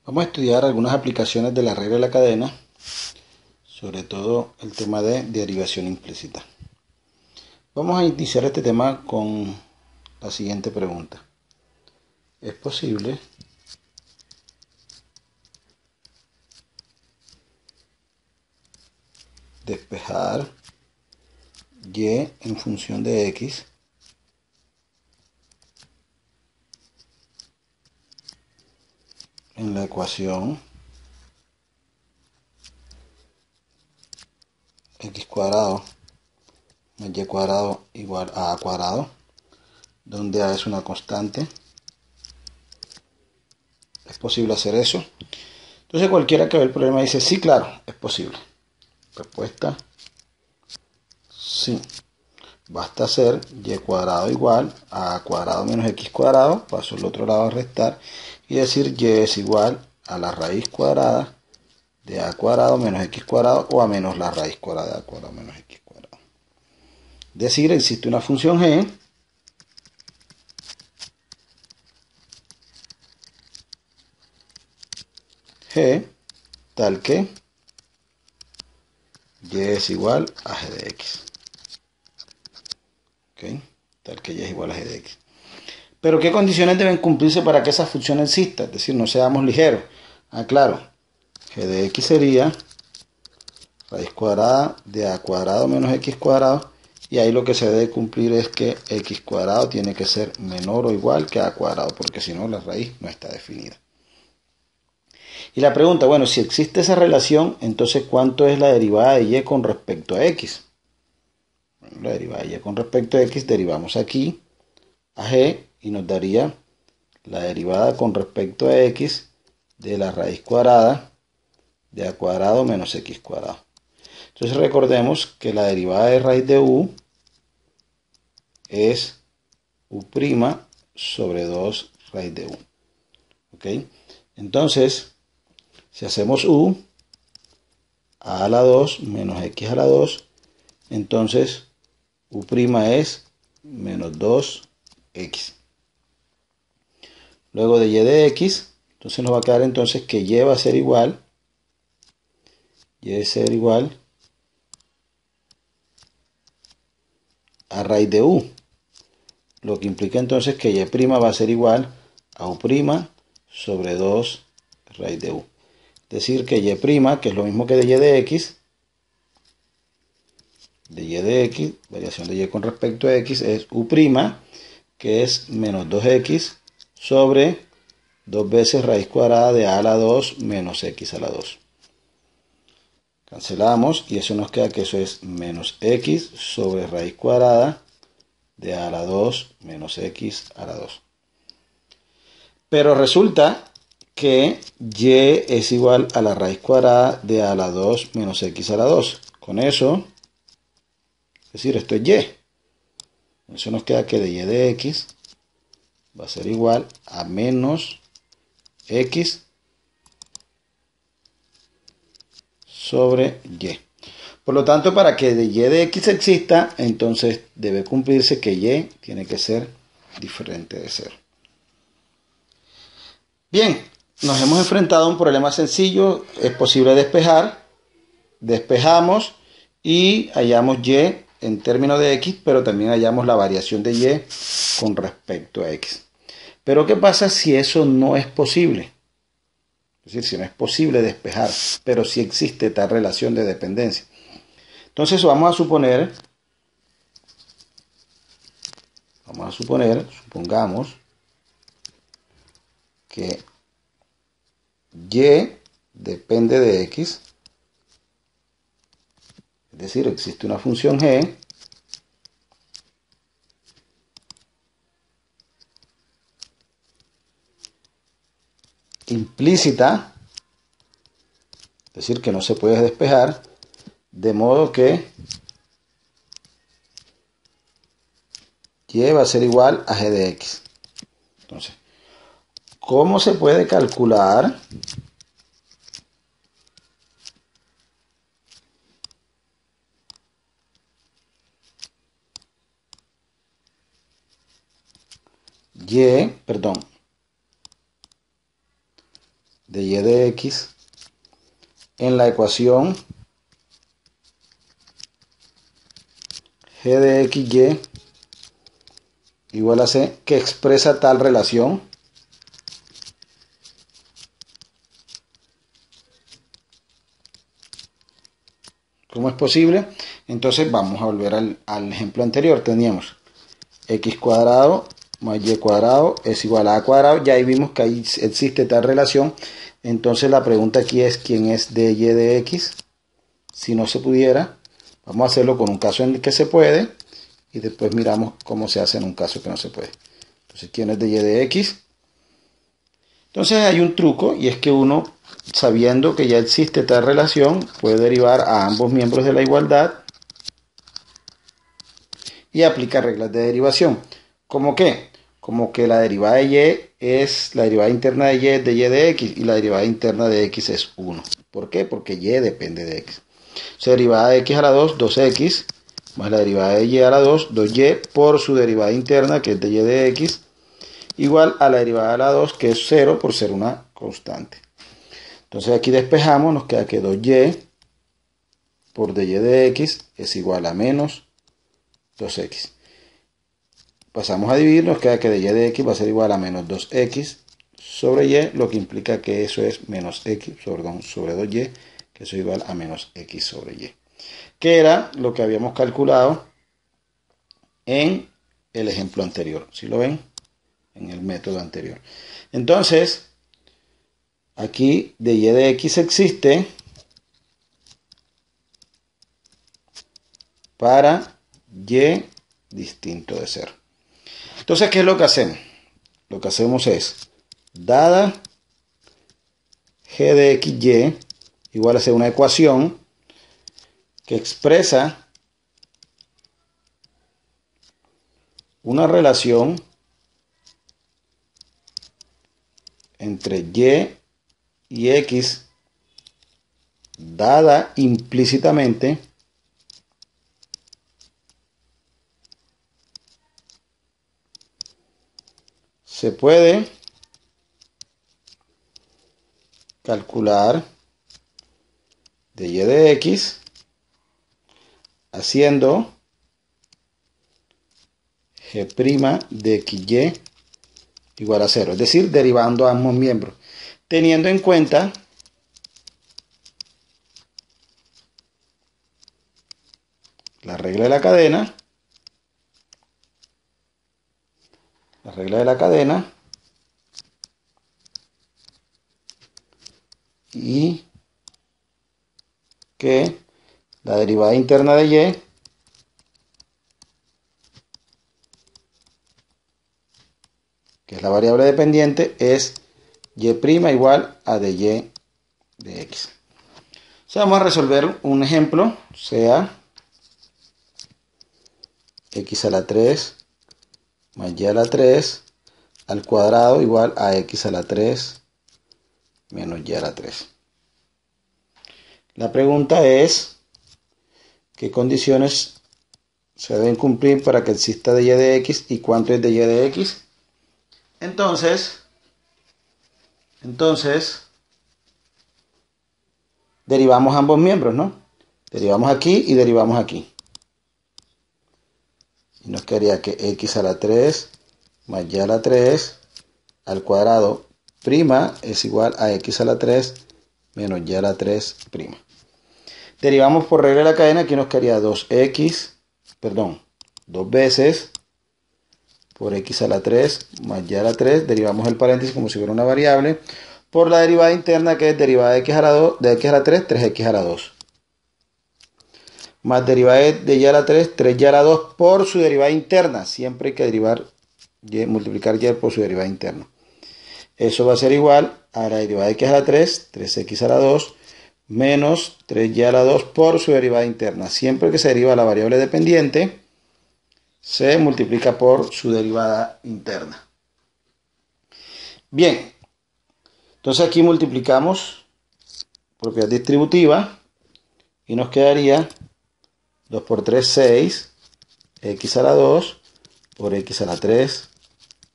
Vamos a estudiar algunas aplicaciones de la regla de la cadena, sobre todo el tema de derivación implícita. Vamos a iniciar este tema con la siguiente pregunta. ¿Es posible despejar y en función de x en la ecuación x cuadrado más y cuadrado igual a cuadrado, donde a es una constante? ¿Es posible hacer eso? Entonces cualquiera que ve el problema dice, sí, claro, es posible. Respuesta, sí. Basta hacer y cuadrado igual a cuadrado menos x cuadrado, paso al otro lado a restar, y decir y es igual a la raíz cuadrada de a cuadrado menos x cuadrado o a menos la raíz cuadrada de a cuadrado menos x cuadrado. Es decir, existe una función g tal que y es igual a g de x. ¿Okay? Tal que y es igual a g de x. Pero ¿qué condiciones deben cumplirse para que esa función exista? Es decir, no seamos ligeros. Claro, g de x sería raíz cuadrada de a cuadrado menos x cuadrado, y ahí lo que se debe cumplir es que x cuadrado tiene que ser menor o igual que a cuadrado, porque si no la raíz no está definida. Y la pregunta, bueno, si existe esa relación, entonces ¿cuánto es la derivada de y con respecto a x? Bueno, la derivada de y con respecto a x, derivamos aquí a g y nos daría la derivada con respecto a x de la raíz cuadrada de a cuadrado menos x cuadrado. Entonces recordemos que la derivada de raíz de u es u' sobre 2 raíz de u. ¿Ok? Entonces, si hacemos u, a la 2 menos x a la 2, entonces u' es menos 2x. Luego de y de x, entonces nos va a quedar entonces que y va a ser igual, y debe ser igual a raíz de u. Lo que implica entonces que y' va a ser igual a u' sobre 2 raíz de u. Es decir, que y', que es lo mismo que de y de x, variación de y con respecto a x, es u', que es menos 2x sobre 2 veces raíz cuadrada de a la 2 menos x a la 2. Cancelamos y eso nos queda que eso es menos x sobre raíz cuadrada de a la 2 menos x a la 2. Pero resulta que y es igual a la raíz cuadrada de a la 2 menos x a la 2. Con eso, es decir, esto es y. Eso nos queda que de y de x va a ser igual a menos x sobre y. Por lo tanto, para que de y de x exista, entonces debe cumplirse que y tiene que ser diferente de 0. Bien, nos hemos enfrentado a un problema sencillo. Es posible despejar. Despejamos y hallamos y en términos de x, pero también hallamos la variación de y con respecto a x. Pero ¿qué pasa si eso no es posible? Es decir, si no es posible despejar, pero sí existe tal relación de dependencia. Entonces vamos a supongamos que y depende de x, es decir, existe una función g implícita, es decir, que no se puede despejar, de modo que y va a ser igual a g de x. Entonces, ¿cómo se puede calcular de y de x en la ecuación g de xy igual a c, que expresa tal relación. ¿Cómo es posible? Entonces vamos a volver al ejemplo anterior. Teníamos x cuadrado más y cuadrado es igual a cuadrado. Ya ahí vimos que ahí existe tal relación. Entonces la pregunta aquí es ¿quién es dy de x? Si no se pudiera, vamos a hacerlo con un caso en el que se puede y después miramos cómo se hace en un caso que no se puede. Entonces, ¿quién es dy de x? Entonces hay un truco, y es que uno, sabiendo que ya existe tal relación, puede derivar a ambos miembros de la igualdad y aplica reglas de derivación. ¿Cómo qué? Como que la derivada de y es la derivada interna de y es de y de x y la derivada interna de x es 1. ¿Por qué? Porque y depende de x. O sea, derivada de x a la 2, 2x, más la derivada de y a la 2, 2y, por su derivada interna, que es de y de x, igual a la derivada de la 2, que es 0, por ser una constante. Entonces aquí despejamos, nos queda que 2y por dy de x es igual a menos 2x. Pasamos a dividir, nos queda que dy de x va a ser igual a menos 2x sobre y, lo que implica que eso es menos x, sobre 2y, que eso es igual a menos x sobre y. Que era lo que habíamos calculado en el ejemplo anterior. ¿Sí lo ven? En el método anterior. Entonces, aquí de y de x existe para y distinto de 0. Entonces, ¿qué es lo que hacemos? Lo que hacemos es, dada g de xy igual a ser una ecuación que expresa una relación entre y y x dada implícitamente, se puede calcular de y de x haciendo g' de xy igual a 0, es decir, derivando a ambos miembros, teniendo en cuenta la regla de la cadena, y que la derivada interna de y que es la variable dependiente, es y' igual a dy de x. O sea, vamos a resolver un ejemplo, sea x a la 3 más y a la 3 al cuadrado igual a x a la 3 menos y a la 3. La pregunta es, ¿qué condiciones se deben cumplir para que exista dy de x y cuánto es dy de x? Entonces, derivamos ambos miembros, ¿no? Derivamos aquí y derivamos aquí. Y nos quedaría que x a la 3 más y a la 3 al cuadrado prima es igual a x a la 3 menos y a la 3 prima. Derivamos por regla de la cadena, aquí nos quedaría 2 veces por x a la 3 más y a la 3, derivamos el paréntesis como si fuera una variable, por la derivada interna que es derivada de x a la 2, de x a la 3, 3x a la 2. Más derivada de y a la 3, 3y a la 2 por su derivada interna. Siempre hay que multiplicar y por su derivada interna. Eso va a ser igual a la derivada de x a la 3, 3x a la 2, menos 3y a la 2 por su derivada interna. Siempre que se deriva la variable dependiente, se multiplica por su derivada interna. Bien, entonces aquí multiplicamos propiedad distributiva y nos quedaría 2 por 3, 6, x a la 2 por x a la 3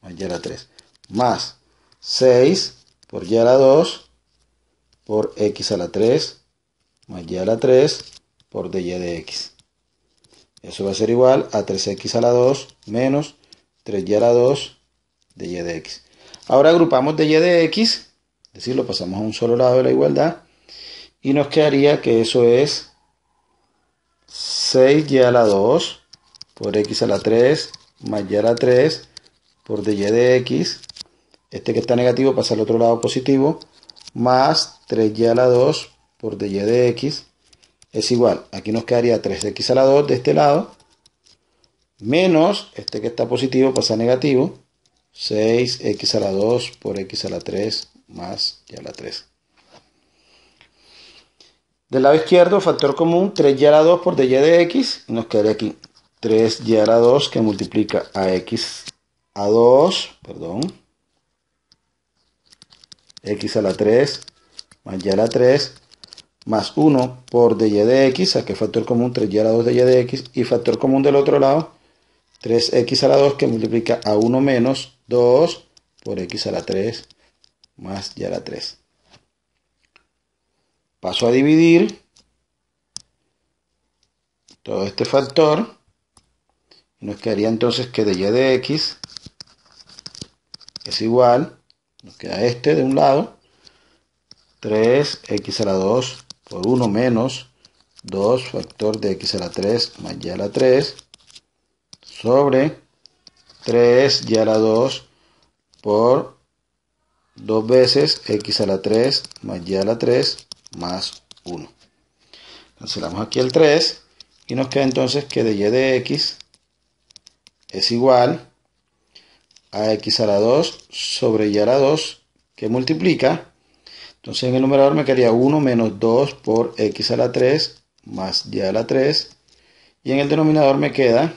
más y a la 3, más 6 por y a la 2 por x a la 3 más y a la 3 por dy de x. Eso va a ser igual a 3x a la 2 menos 3y a la 2 de y de x. Ahora agrupamos dy de x, es decir, lo pasamos a un solo lado de la igualdad, y nos quedaría que eso es 6y a la 2 por x a la 3 más y a la 3 por dy de x. Este que está negativo pasa al otro lado positivo, más 3y a la 2 por dy de x es igual, aquí nos quedaría 3x a la 2 de este lado, menos este que está positivo pasa a negativo, 6x a la 2 por x a la 3 más y a la 3. Del lado izquierdo, factor común, 3y a la 2 por dy de x, y nos quedaría aquí 3y a la 2 que multiplica a x a 2, x a la 3 más y a la 3, más 1 por dy de x, saqué factor común 3y a la 2 dy de x, y factor común del otro lado, 3x a la 2 que multiplica a 1 menos 2 por x a la 3 más y a la 3. Paso a dividir todo este factor, y nos quedaría entonces que dy de x es igual, nos queda este de un lado, 3x a la 2 por 1 menos 2 factor de x a la 3 más y a la 3 sobre 3y a la 2 por 2 veces x a la 3 más y a la 3 más 1. Cancelamos aquí el 3 y nos queda entonces que dy de x es igual a x a la 2 sobre y a la 2 que multiplica. Entonces en el numerador me quedaría 1 menos 2 por x a la 3 más y a la 3. Y en el denominador me queda,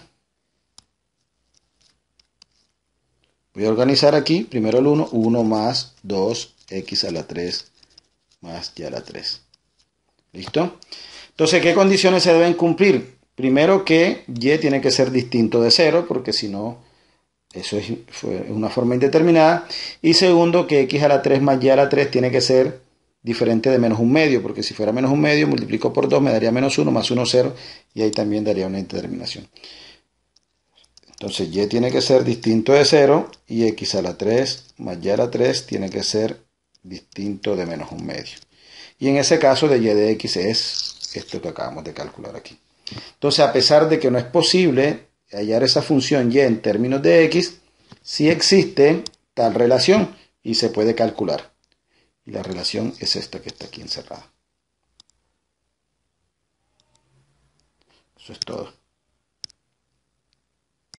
voy a organizar aquí, primero el 1, 1 más 2x a la 3 más y a la 3. ¿Listo? Entonces, ¿qué condiciones se deben cumplir? Primero que y tiene que ser distinto de 0, porque si no, eso es una forma indeterminada. Y segundo, que x a la 3 más y a la 3 tiene que ser diferente de menos un medio, porque si fuera menos un medio, multiplico por 2, me daría menos 1, más 1, 0, y ahí también daría una indeterminación. Entonces y tiene que ser distinto de 0 y x a la 3 más y a la 3 tiene que ser distinto de menos un medio. Y en ese caso de y de x es esto que acabamos de calcular aquí. Entonces, a pesar de que no es posible hallar esa función y en términos de x, sí existe tal relación y se puede calcular. Y la relación es esta que está aquí encerrada. Eso es todo.